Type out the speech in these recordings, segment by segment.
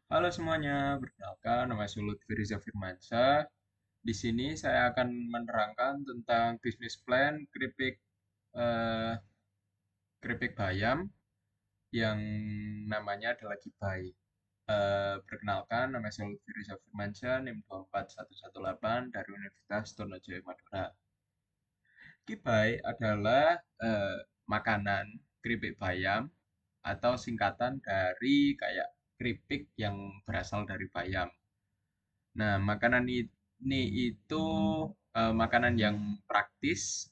Halo semuanya, perkenalkan nama saya Lutfi Riza Firmansyah. Di sini saya akan menerangkan tentang bisnis plan eh, keripik bayam yang namanya adalah Kibai. Perkenalkan, nama saya Lutfi Riza Firmansyah, NIM 24118 dari Universitas Tonojoyo Madura. Kibai adalah makanan keripik bayam atau singkatan dari kayak keripik yang berasal dari bayam. Nah, makanan ini itu makanan yang praktis,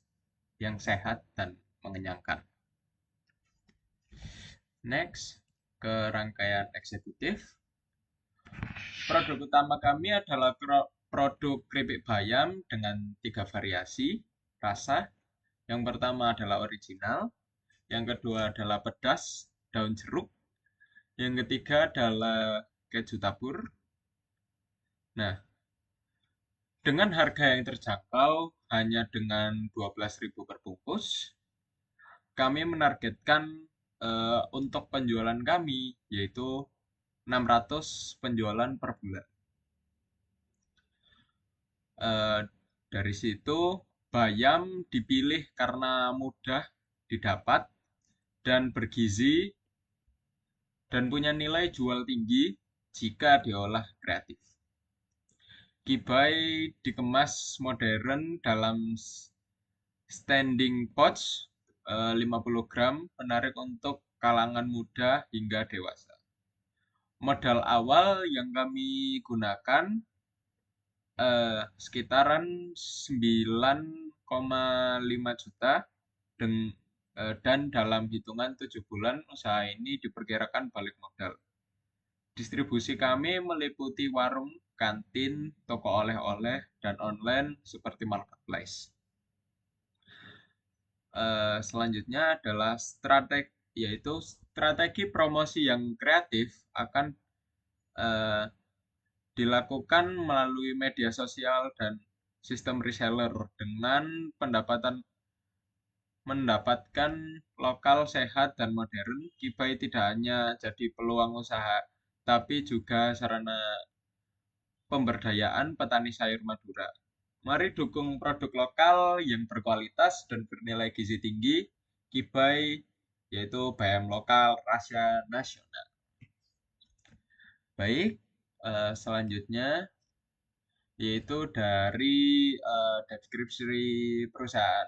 yang sehat dan mengenyangkan. Next, ke rangkaian eksekutif. Produk utama kami adalah produk keripik bayam dengan 3 variasi rasa. Yang pertama adalah original, yang kedua adalah pedas, daun jeruk, yang ketiga adalah keju tabur. Nah, dengan harga yang terjangkau hanya dengan 12.000 per bungkus, kami menargetkan untuk penjualan kami yaitu 600 penjualan per bulan. Eh, dari situ bayam dipilih karena mudah didapat dan bergizi dan punya nilai jual tinggi jika diolah kreatif. Kibai dikemas modern dalam standing pouch 50 gram, menarik untuk kalangan muda hingga dewasa. Modal awal yang kami gunakan sekitaran 9,5 juta dan dalam hitungan 7 bulan usaha ini diperkirakan balik modal. Distribusi kami meliputi warung, kantin, toko oleh-oleh, dan online seperti marketplace. Selanjutnya adalah yaitu strategi promosi yang kreatif akan eh, dilakukan melalui media sosial dan sistem reseller dengan mendapatkan lokal sehat dan modern. Kibai tidak hanya jadi peluang usaha, tapi juga sarana pemberdayaan petani sayur Madura. Mari dukung produk lokal yang berkualitas dan bernilai gizi tinggi. Kibai yaitu bayam lokal rasa nasional. Baik, selanjutnya yaitu dari deskripsi perusahaan.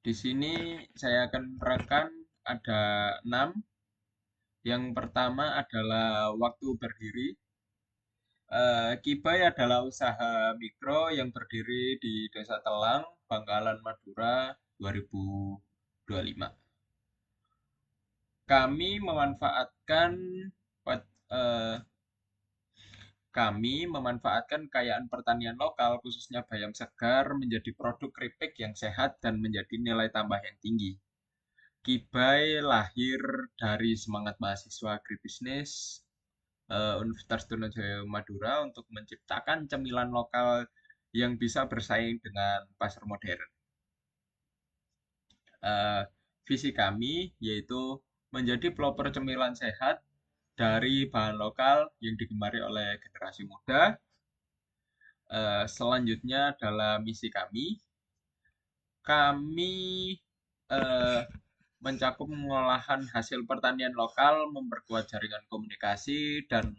Di sini saya akan menerangkan ada 6. Yang pertama adalah waktu berdiri. Kibai adalah usaha mikro yang berdiri di Desa Telang, Bangkalan, Madura, 2025. Kami memanfaatkan eh, Kami memanfaatkan kekayaan pertanian lokal, khususnya bayam segar, menjadi produk keripik yang sehat dan menjadi nilai tambah yang tinggi. Kibai lahir dari semangat mahasiswa agribisnis Universitas Trunojoyo Madura untuk menciptakan cemilan lokal yang bisa bersaing dengan pasar modern. Eh, Visi kami yaitu menjadi pelopor cemilan sehat dari bahan lokal yang digemari oleh generasi muda. Selanjutnya adalah misi kami. Kami eh, mencakup pengolahan hasil pertanian lokal, memperkuat jaringan komunikasi dan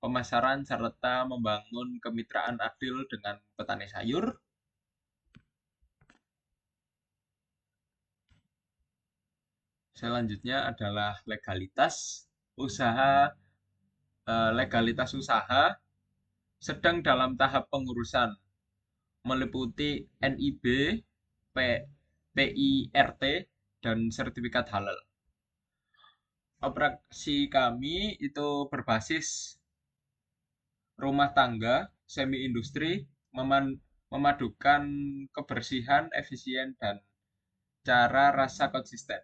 pemasaran serta membangun kemitraan adil dengan petani sayur. Selanjutnya adalah legalitas usaha sedang dalam tahap pengurusan meliputi NIB, PIRT, dan sertifikat halal. Operasi kami itu berbasis rumah tangga, semi industri, memadukan kebersihan, efisien, dan cara rasa konsisten.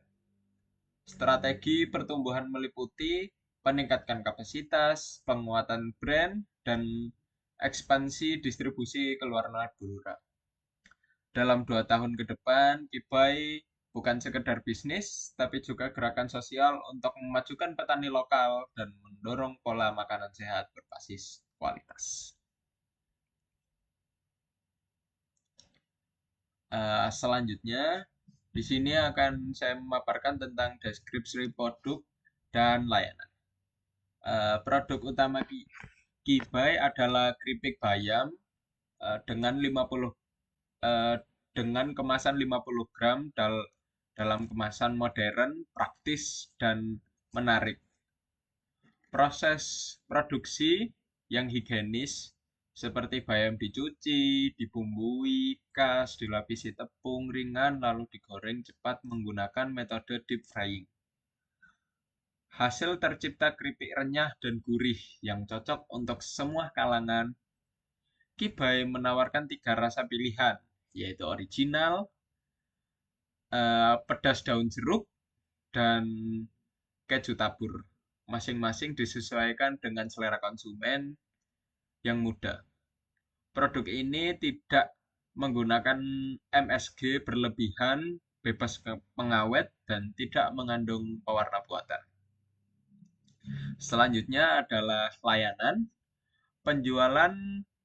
Strategi pertumbuhan meliputi peningkatan kapasitas, penguatan brand, dan ekspansi distribusi ke luar Madura. Dalam 2 tahun ke depan, Kibai bukan sekedar bisnis, tapi juga gerakan sosial untuk memajukan petani lokal dan mendorong pola makanan sehat berbasis kualitas. Selanjutnya, di sini akan saya memaparkan tentang deskripsi produk dan layanan. Produk utama Kibai adalah keripik bayam dengan 50 eh, dengan kemasan 50 gram dalam kemasan modern, praktis dan menarik. Proses produksi yang higienis seperti bayam dicuci, dibumbui, kas, dilapisi tepung ringan lalu digoreng cepat menggunakan metode deep frying. Hasil tercipta keripik renyah dan gurih yang cocok untuk semua kalangan. Kibai menawarkan 3 rasa pilihan, yaitu original, pedas daun jeruk, dan keju tabur. Masing-masing disesuaikan dengan selera konsumen yang muda. Produk ini tidak menggunakan MSG berlebihan, bebas pengawet, dan tidak mengandung pewarna buatan. Selanjutnya adalah layanan. Penjualan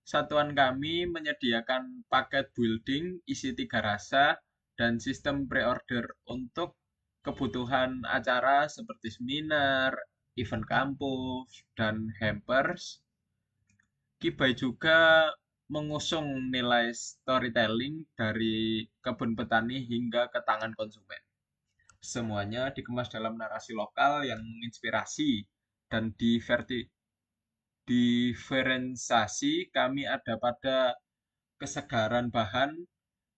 satuan kami menyediakan paket building isi 3 rasa dan sistem pre-order untuk kebutuhan acara seperti seminar, event kampus, dan hampers. Kibai juga mengusung nilai storytelling dari kebun petani hingga ke tangan konsumen. Semuanya dikemas dalam narasi lokal yang menginspirasi dan diferensiasi kami ada pada kesegaran bahan,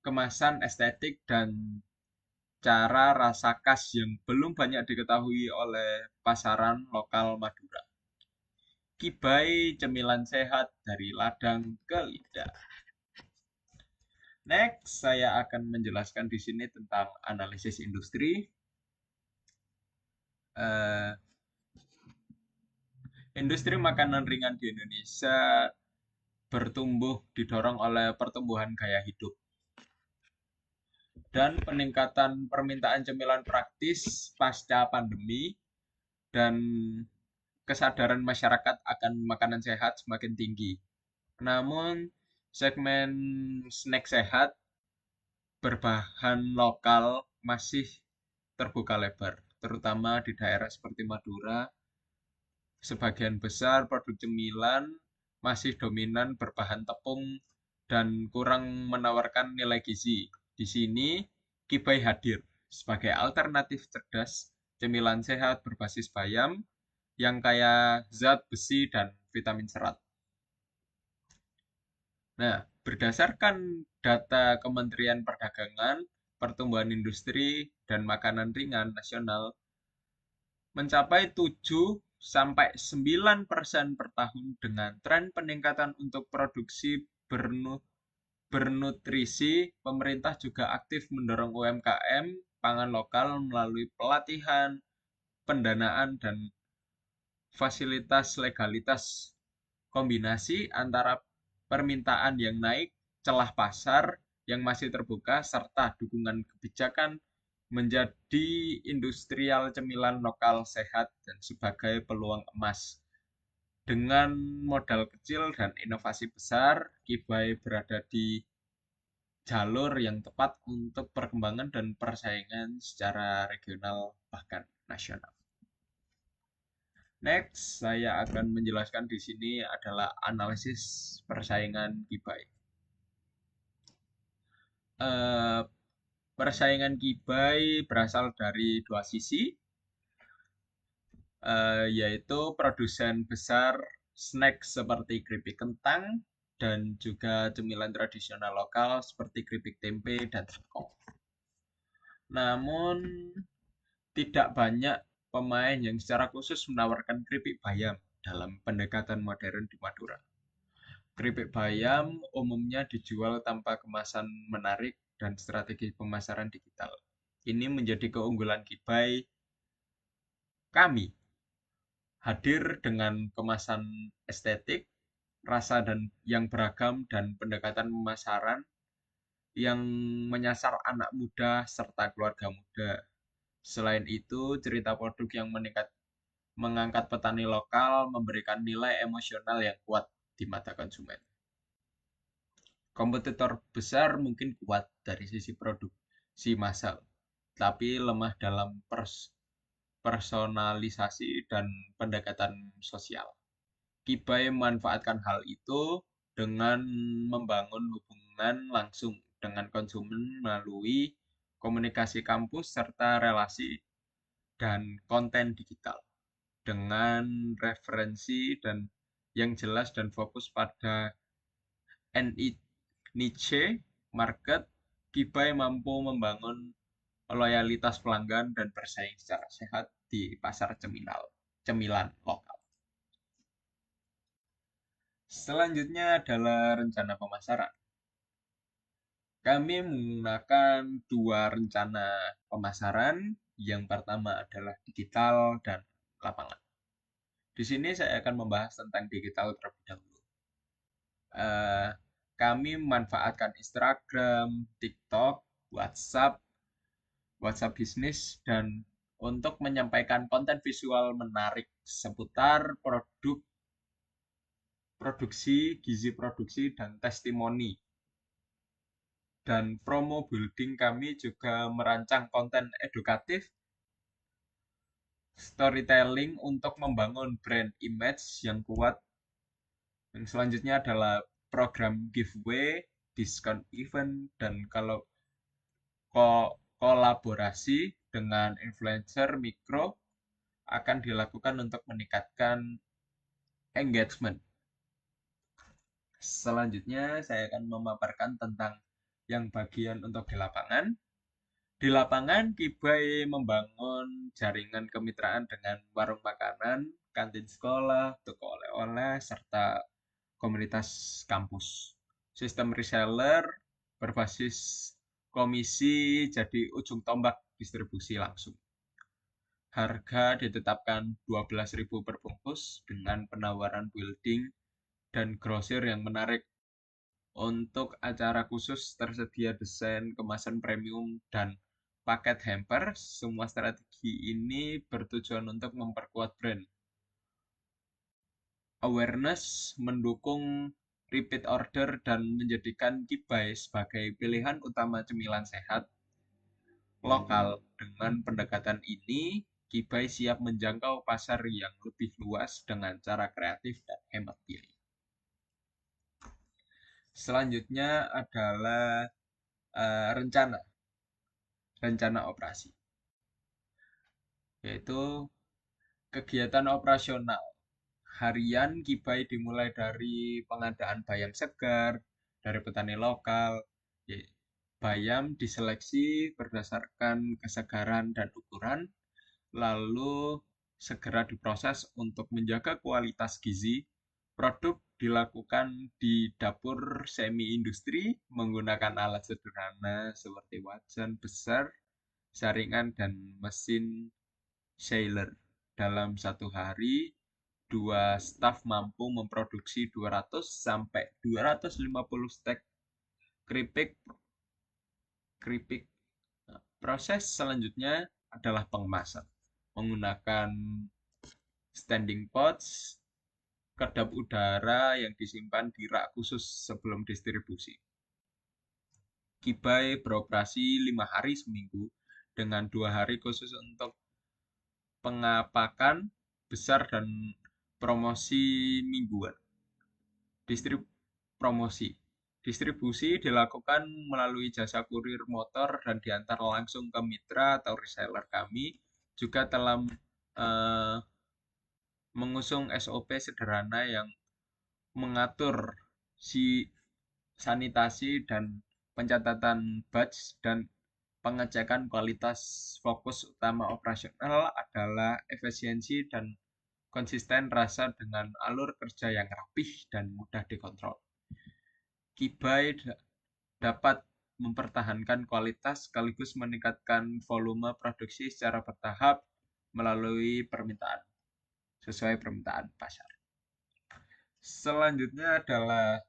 kemasan estetik, dan cara rasa khas yang belum banyak diketahui oleh pasaran lokal Madura. Kibai cemilan sehat dari ladang ke lidah. Next, saya akan menjelaskan di sini tentang analisis industri. Industri makanan ringan di Indonesia bertumbuh didorong oleh pertumbuhan gaya hidup dan peningkatan permintaan cemilan praktis pasca pandemi dan kesadaran masyarakat akan makanan sehat semakin tinggi. Namun, segmen snack sehat berbahan lokal masih terbuka lebar, terutama di daerah seperti Madura. Sebagian besar produk cemilan masih dominan berbahan tepung dan kurang menawarkan nilai gizi. Di sini, Kibai hadir sebagai alternatif cerdas cemilan sehat berbasis bayam yang kaya zat besi dan vitamin serat. Nah, berdasarkan data Kementerian Perdagangan, Pertumbuhan Industri dan Makanan Ringan Nasional mencapai 7-9% per tahun dengan tren peningkatan untuk produksi bernutrisi. Pemerintah juga aktif mendorong UMKM pangan lokal melalui pelatihan, pendanaan, dan fasilitas legalitas. Kombinasi antara permintaan yang naik, celah pasar yang masih terbuka, serta dukungan kebijakan menjadi industrial cemilan lokal sehat dan sebagai peluang emas. Dengan modal kecil dan inovasi besar, Kibai berada di jalur yang tepat untuk perkembangan dan persaingan secara regional bahkan nasional. Next, saya akan menjelaskan di sini adalah analisis persaingan Kibai. Persaingan Kibai berasal dari dua sisi, yaitu produsen besar snack seperti keripik kentang dan juga cemilan tradisional lokal seperti keripik tempe dan singkong. Namun, tidak banyak pemain yang secara khusus menawarkan keripik bayam dalam pendekatan modern di Madura. Keripik bayam umumnya dijual tanpa kemasan menarik dan strategi pemasaran digital. Ini menjadi keunggulan Kibai. Kami hadir dengan kemasan estetik, rasa dan yang beragam dan pendekatan pemasaran yang menyasar anak muda serta keluarga muda. Selain itu, cerita produk yang mengangkat petani lokal memberikan nilai emosional yang kuat di mata konsumen. Kompetitor besar mungkin kuat dari sisi produksi massal, tapi lemah dalam personalisasi dan pendekatan sosial. Kibai memanfaatkan hal itu dengan membangun hubungan langsung dengan konsumen melalui komunikasi kampus serta relasi dan konten digital dengan referensi dan yang jelas dan fokus pada niche market. Kibai mampu membangun loyalitas pelanggan dan bersaing secara sehat di pasar cemilan lokal. Selanjutnya adalah rencana pemasaran. Kami menggunakan dua rencana pemasaran. Yang pertama adalah digital dan lapangan. Di sini saya akan membahas tentang digital terlebih dahulu. Kami memanfaatkan Instagram, TikTok, WhatsApp bisnis, dan untuk menyampaikan konten visual menarik seputar gizi produksi, dan testimoni. Dan promo building kami juga merancang konten edukatif, storytelling untuk membangun brand image yang kuat. Yang selanjutnya adalah program giveaway, diskon event, dan kalau kolaborasi dengan influencer mikro akan dilakukan untuk meningkatkan engagement. Selanjutnya saya akan memaparkan tentang yang bagian untuk di lapangan. Di lapangan, Kibai membangun jaringan kemitraan dengan warung makanan, kantin sekolah, toko oleh-oleh, serta komunitas kampus. Sistem reseller berbasis komisi jadi ujung tombak distribusi langsung. Harga ditetapkan 12.000 per bungkus dengan penawaran building dan grosir yang menarik. Untuk acara khusus tersedia desain kemasan premium dan paket hamper. Semua strategi ini bertujuan untuk memperkuat brand awareness, mendukung repeat order, dan menjadikan Kibai sebagai pilihan utama cemilan sehat lokal. Dengan pendekatan ini, Kibai siap menjangkau pasar yang lebih luas dengan cara kreatif dan hemat biaya. Selanjutnya adalah rencana operasi, yaitu kegiatan operasional harian Kibai dimulai dari pengadaan bayam segar dari petani lokal. Bayam diseleksi berdasarkan kesegaran dan ukuran, lalu segera diproses untuk menjaga kualitas gizi. Produk dilakukan di dapur semi-industri menggunakan alat sederhana seperti wajan besar, saringan, dan mesin shailer. Dalam satu hari, 2 staf mampu memproduksi 200 sampai 250 stek keripik. Proses selanjutnya adalah pengemasan menggunakan standing pots, kedap udara yang disimpan di rak khusus sebelum distribusi. Kibai beroperasi 5 hari seminggu dengan 2 hari khusus untuk pengapakan besar dan promosi mingguan. Distribusi dilakukan melalui jasa kurir motor dan diantar langsung ke mitra atau reseller. Kami juga telah mengusung SOP sederhana yang mengatur sanitasi dan pencatatan batch dan pengecekan kualitas. Fokus utama operasional adalah efisiensi dan konsisten rasa dengan alur kerja yang rapih dan mudah dikontrol. Kibai dapat mempertahankan kualitas sekaligus meningkatkan volume produksi secara bertahap melalui sesuai permintaan pasar. Selanjutnya adalah